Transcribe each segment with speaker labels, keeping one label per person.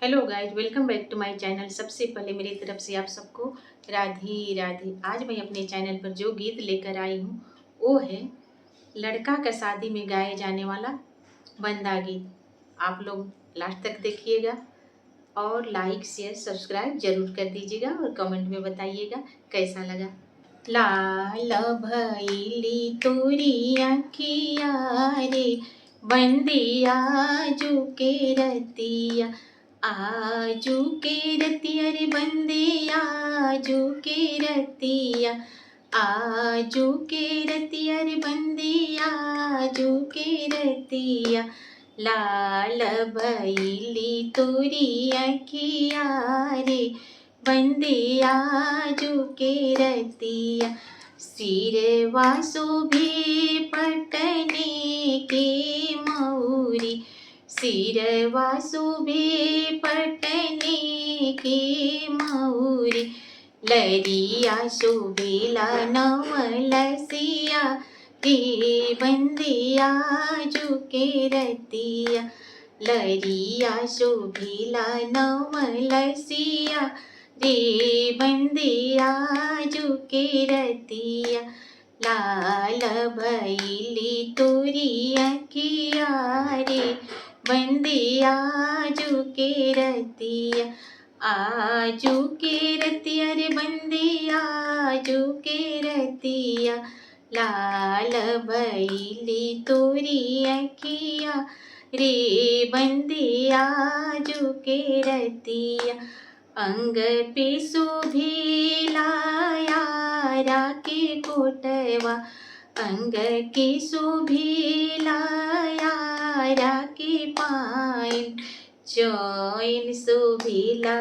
Speaker 1: Hello guys, welcome back to my channel. सबसे पहले मेरी तरफ से आप सबको राधे राधे। आज मैं अपने चैनल पर जो गीत लेकर आई हूँ वो है लड़का का शादी में गाए जाने वाला बंदा गीत। आप लोग लास्ट तक देखिएगा और लाइक शेयर सब्सक्राइब जरूर कर दीजिएगा और कमेंट में बताइएगा कैसा लगा। लाल भैली तोरी अखिया रे बंदिया जुके रतिया, आजू के रतिया रे बंदे आजू के रतिया, आजू के रतिया रे बंदे आजू के रतिया, लाल भैली तोरी अखिया रे बंदे आजू के रतिया, सिरवा शोभे पटने के मौरी, सिरवा शोभे पटने के मौरी, लरिया शोभेला नवलसिया रे बंदिया जुके रतिया, लरिया शोभेला नवलसिया रे बंदिया जुके रतिया, लाल भैली तोरी अखिया रे बंदिया जुके रतिया, आजू के रतिया रे बंदिया जुके रतिया, लाल भैली तोरी अखिया रे बंदिया जुके रतिया, अंग पे शोभेला यारा के कोटवा, अंग के शोभेला यारा के पाइन, चैन शोभेला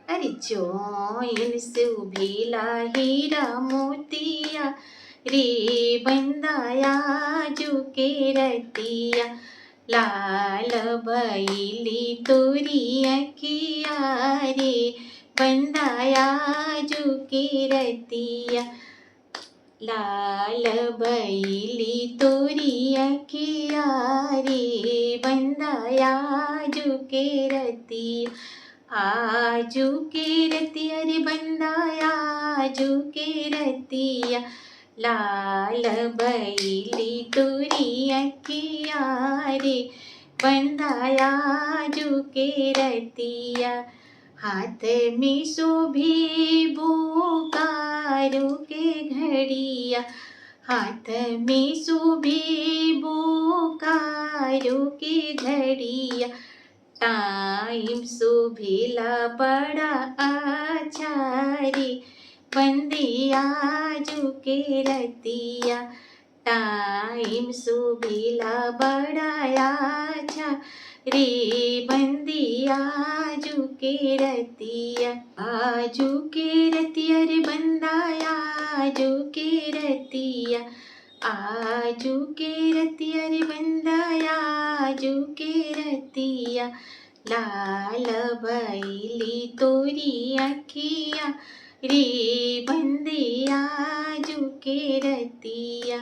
Speaker 1: अरे चैन शोभेला हीरा मोतिया रे बंदाया जुके रतिया, लाल भैली तोरी अखिया रे बंदाया जुके रतिया, लाल भैली तोरी अखिया रे बंदाया जुके रतिया, आजू के रतिया रे बंदाया जुके रतिया, लाल भैली तोरी अखिया रे बंदाया जुके रतिया, हाथ में शोभे बोकारो के घड़िया, हाथ में शोभे बोकारो के घड़िया, टाइम शोभेला बड़ा अच्छा रे बंदिया जुके रतिया, टाइम शोभेला बड़ा अच्छा रे बंदिया जुके रतिया, आजू के रतिया रे बंदाया जुके रतिया, आजू के रतिया रे बंदाया जुके रतिया, लाल भैली तोरी अखिया रे बंदिया जुके रतिया,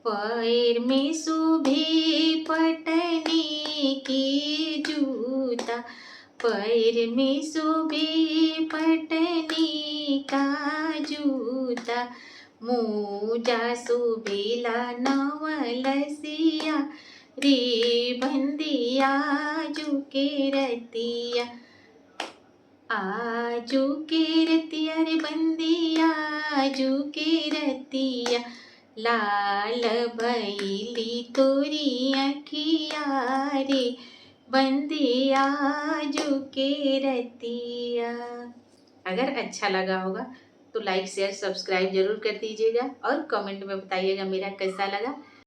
Speaker 1: पैर में शोभे पटने के जूता, पैर में शोभे पटने का जूता, मोजा शोभेला नवलसिया रे बंदिया जुके रतिया, आजू के रतिया रे बंदिया जुके रतिया, लाल भैली तोरी अखिया रे बंदिया जुके रतिया। अगर अच्छा लगा होगा तो लाइक शेयर सब्सक्राइब जरूर कर दीजिएगा और कमेंट में बताइएगा मेरा कैसा लगा।